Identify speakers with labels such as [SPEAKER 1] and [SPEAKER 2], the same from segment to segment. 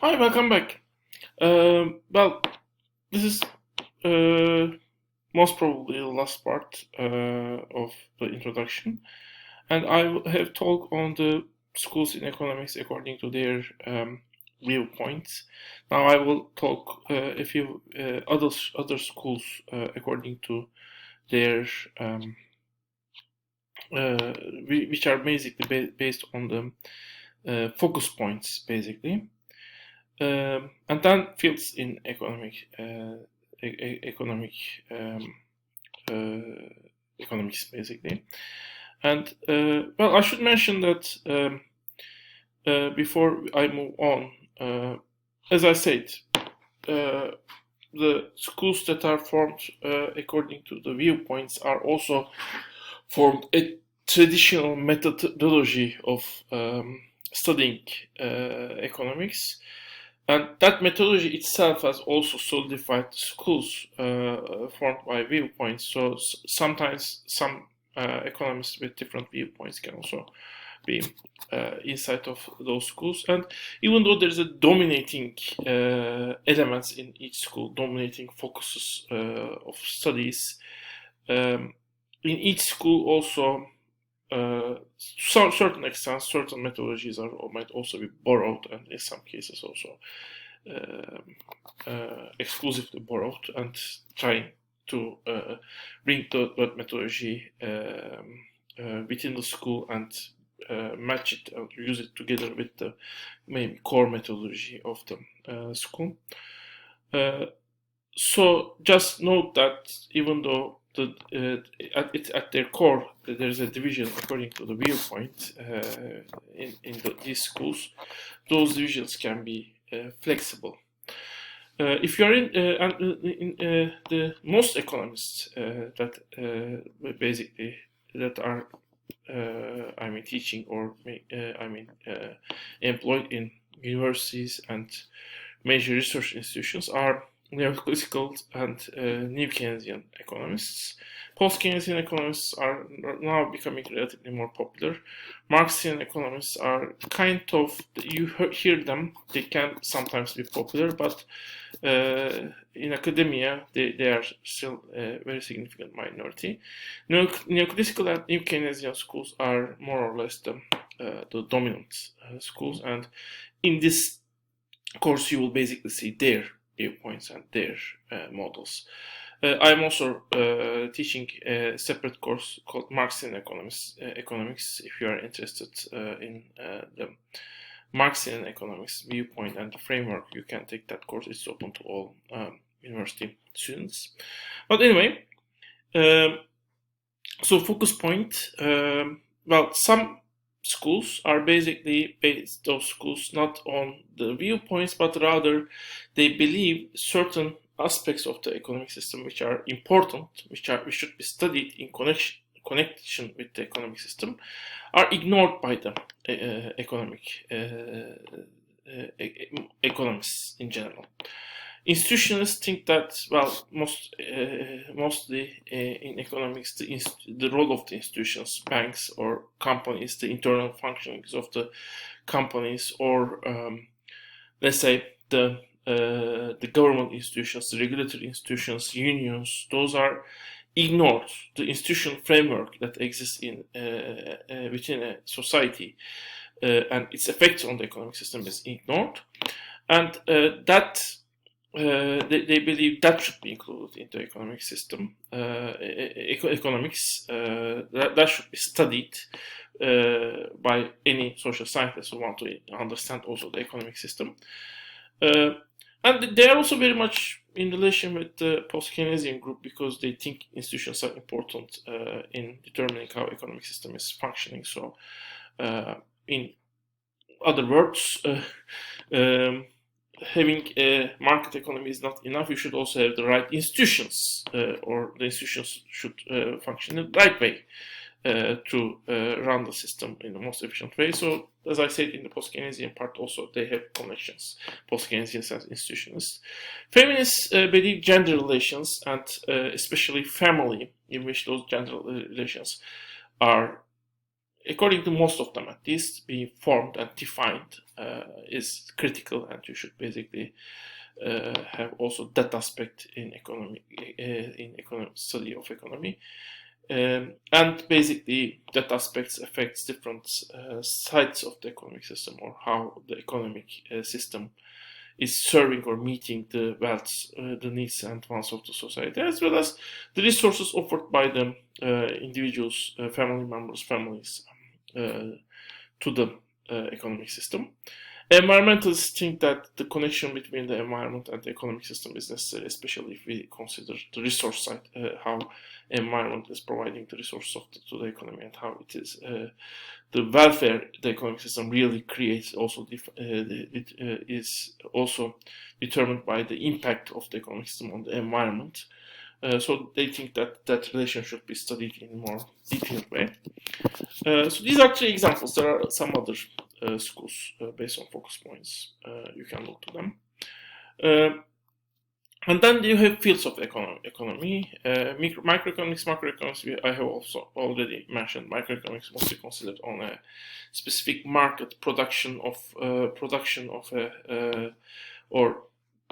[SPEAKER 1] Hi, welcome back. Well, this is most probably the last part of the introduction, and I will have talk on the schools in economics according to their viewpoints. Now I will talk a few other schools according to their which are basically based on the focus points, basically. And then fields in economic um, economics, basically. And well, I should mention that before I move on, as I said, the schools that are formed according to the viewpoints are also formed a traditional methodology of studying economics. And that methodology itself has also solidified schools formed by viewpoints. So sometimes some economists with different viewpoints can also be inside of those schools. And even though there's a dominating elements in each school, dominating focuses of studies, in each school also to certain extent, certain methodologies might also be borrowed, and in some cases also exclusively borrowed, and trying to bring that methodology within the school and match it and use it together with the maybe core methodology of the school. So just note that even though at their core there is a division according to the viewpoint in these schools, those divisions can be flexible. If you are in the most economists that basically that are teaching or employed in universities and major research institutions are neoclassical and new Keynesian economists. Post-Keynesian economists are now becoming relatively more popular. Marxian economists are kind of, you hear them, they can sometimes be popular, but in academia, they are still a very significant minority. Neoclassical and new Keynesian schools are more or less the dominant schools, and in this course, you will basically see their viewpoints and their models. I'm also teaching a separate course called Marxian economics. If you are interested in the Marxian economics viewpoint and the framework, you can take that course. It's open to all university students. But anyway, so focus point. Well, some schools are basically based, those schools, not on the viewpoints, but rather they believe certain aspects of the economic system which are important, which should be studied in connection with the economic system, are ignored by the economists in general. Institutionalists think that, well, mostly in economics, the role of the institutions, banks or companies, the internal functionings of the companies, or let's say the government institutions, the regulatory institutions, unions, those are ignored. The institutional framework that exists in within a society and its effects on the economic system is ignored, and that they believe that should be included in the economic system. Economics that should be studied by any social scientist who want to understand also the economic system. And they are also very much in relation with the post-Keynesian group because they think institutions are important in determining how economic system is functioning. So, in other words, having a market economy is not enough. You should also have the right institutions, or the institutions should function in the right way to run the system in the most efficient way. So, as I said in the post-Keynesian part, also they have connections, post-Keynesians and institutionalists. Feminists believe gender relations, and especially family, in which those gender relations are, according to most of them at least, being formed and defined is critical, and you should basically have also that aspect in economic study of economy. And basically that aspects affects different sides of the economic system, or how the economic system is serving or meeting the wealth, the needs and wants of the society, as well as the resources offered by the individuals, family members, families to the economic system. Environmentalists think that the connection between the environment and the economic system is necessary, especially if we consider the resource side, how environment is providing the resources to the economy, and how it is the welfare the economic system really creates also is also determined by the impact of the economic system on the environment. So they think that that relation should be studied in a more detailed way. So these are 3 examples. There are some other schools based on focus points. You can look to them. And then you have fields of economy. Microeconomics, macroeconomics, I have also already mentioned. Microeconomics mostly considered on a specific market production of or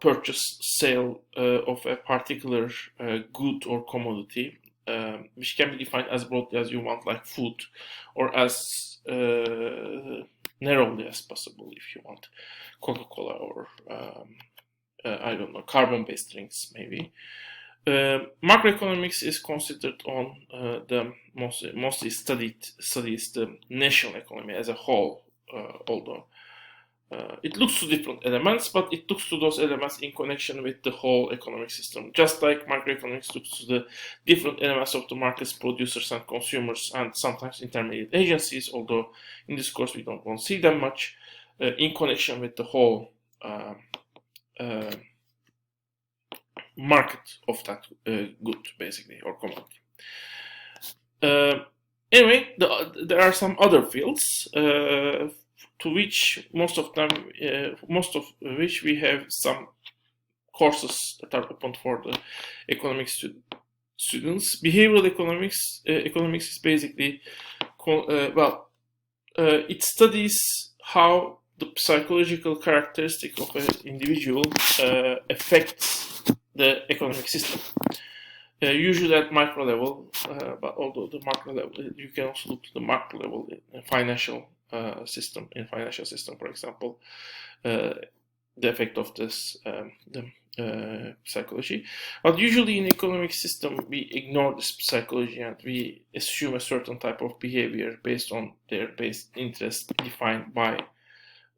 [SPEAKER 1] purchase, sale of a particular good or commodity, which can be defined as broadly as you want, like food, or as narrowly as possible if you want, Coca-Cola, or I don't know, carbon-based drinks maybe. Macroeconomics is considered on the mostly studies the national economy as a whole, although it looks to different elements, but it looks to those elements in connection with the whole economic system. Just like macroeconomics looks to the different elements of the markets, producers and consumers, and sometimes intermediate agencies, although in this course we don't want to see them much, in connection with the whole market of that good, basically, or commodity. Anyway, there are some other fields to which most of which we have some courses that are open for the economics students. Behavioral economics is basically it studies how the psychological characteristic of an individual affects the economic system. Usually at micro level, but although the macro level, you can also look to the macro level in financial system. In financial system, for example, the effect of this psychology. But usually in economic system, we ignore this psychology and we assume a certain type of behavior based on their base interest defined by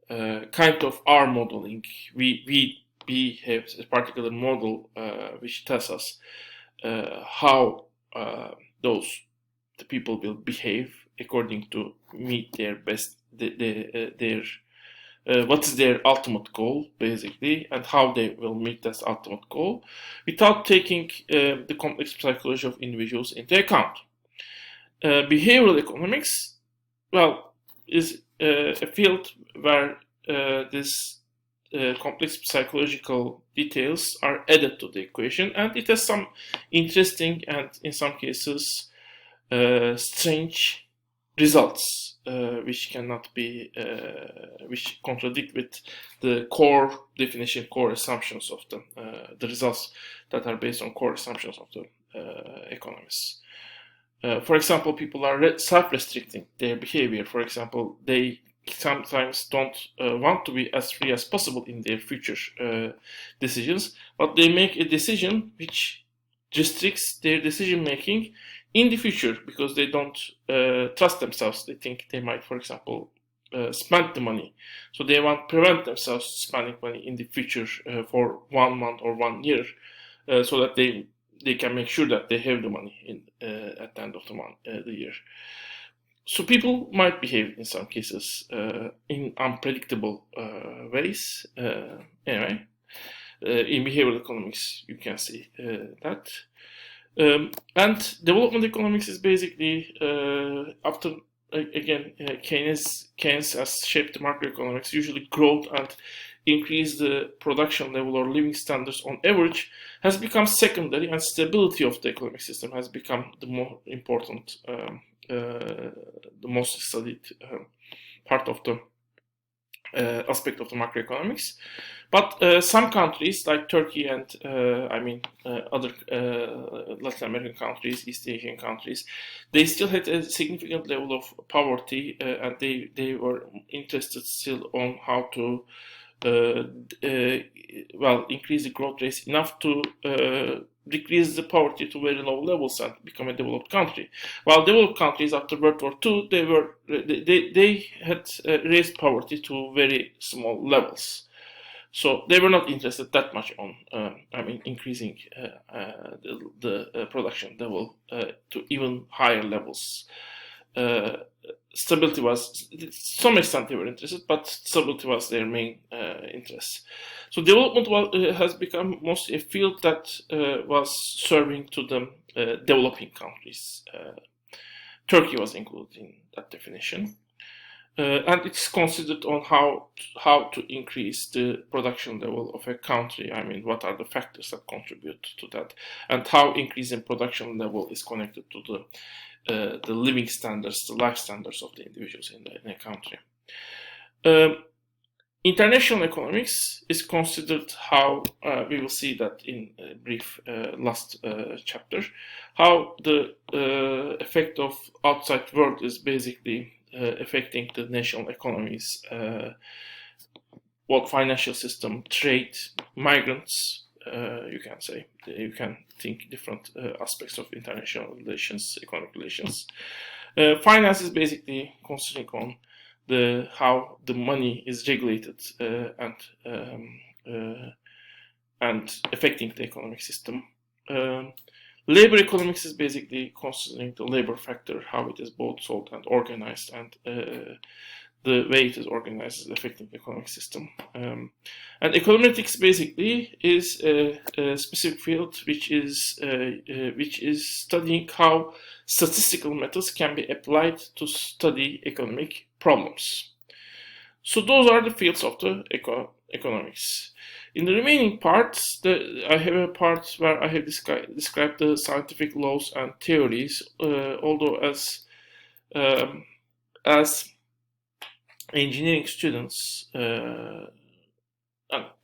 [SPEAKER 1] kind of our modeling. We have a particular model which tells us how the people will behave according to meet their best what is their ultimate goal, basically, and how they will meet that ultimate goal without taking the complex psychology of individuals into account. Behavioral economics, is a field where this complex psychological details are added to the equation, and it has some interesting and in some cases strange results, which cannot be which contradict with the core definition, core assumptions of the results that are based on core assumptions of the economists. For example, people are self-restricting their behavior. For example, they sometimes don't want to be as free as possible in their future decisions, but they make a decision which restricts their decision making in the future because they don't trust themselves. They think they might, for example, spend the money. So they want to prevent themselves spending money in the future for 1 month or 1 year, so that they can make sure that they have the money at the end of the year. So people might behave in some cases in unpredictable ways. Anyway, in behavioral economics, you can see that. And development economics is basically after Keynes has shaped the macroeconomics. Usually, growth and increase the production level or living standards on average has become secondary, and stability of the economic system has become the more important, the most studied part of the aspect of the macroeconomics. But some countries like Turkey and other Latin American countries, East Asian countries, they still had a significant level of poverty, and they were interested still on how to increase the growth rates enough to decrease the poverty to very low levels and become a developed country. While developed countries after World War II, they had raised poverty to very small levels. So they were not interested that much on, increasing the production level to even higher levels. Stability was, to some extent they were interested, but stability was their main interest. So development has become mostly a field that was serving to the developing countries. Turkey was included in that definition. And it's considered on how to increase the production level of a country. I mean, what are the factors that contribute to that, and how increasing production level is connected to the living standards, the life standards of the individuals in a country. International economics is considered how we will see that in a brief last chapter, how the effect of outside world is basically affecting the national economies, both financial system, trade, migrants. You can say, you can think different aspects of international relations, economic relations. Finance is basically considering on how the money is regulated and affecting the economic system. Labor economics is basically considering the labor factor, how it is both sold and organized, and the way it is organized is affecting the economic system. And econometrics basically is a specific field which is studying how statistical methods can be applied to study economic problems. So those are the fields of the economics. In the remaining parts, I have a part where I have described the scientific laws and theories, although as engineering students and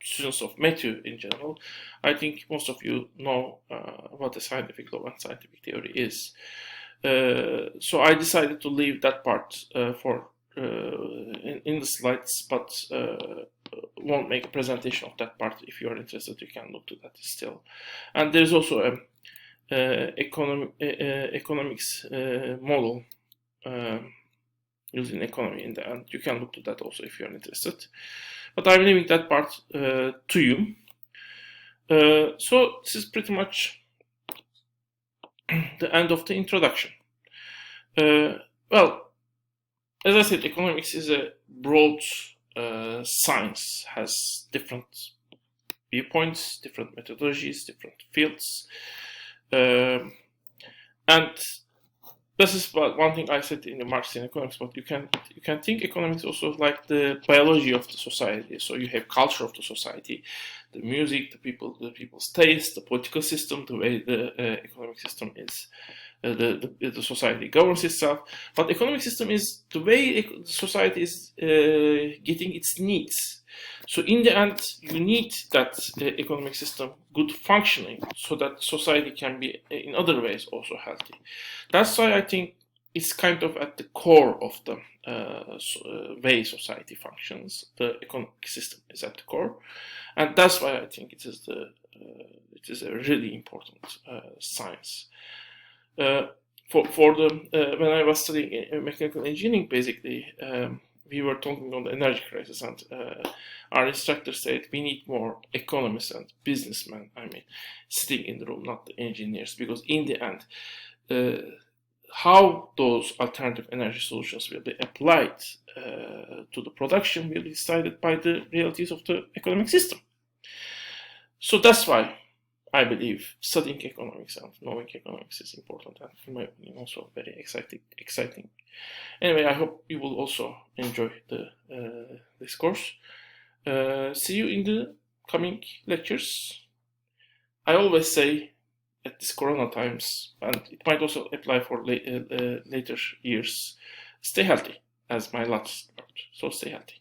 [SPEAKER 1] students of Matthew in general, I think most of you know what a scientific law and scientific theory is. So I decided to leave that part in the slides, but won't make a presentation of that part. If you are interested, you can look to that still. And there's also a economics model using economy in the end. You can look to that also if you are interested. But I'm leaving that part to you. So this is pretty much the end of the introduction. Well, as I said, economics is a broad science, has different viewpoints, different methodologies, different fields, and this is one thing I said in the Marxian economics. But you can think economics also like the biology of the society. So you have culture of the society, the music, the people's taste, the political system, the way the economic system is. The society governs itself, but economic system is the way the society is getting its needs. So in the end, you need that economic system good functioning so that society can be in other ways also healthy. That's why I think it's kind of at the core of the way society functions. The economic system is at the core, and that's why I think it is a really important science. When I was studying mechanical engineering, basically, we were talking on the energy crisis, and our instructor said we need more economists and businessmen. I mean, sitting in the room, not the engineers, because in the end, how those alternative energy solutions will be applied to the production will be decided by the realities of the economic system. So that's why I believe studying economics and knowing economics is important, and in my opinion also very exciting. Anyway, I hope you will also enjoy this course. See you in the coming lectures. I always say at this Corona times, and it might also apply for later years, stay healthy, as my last word. So stay healthy.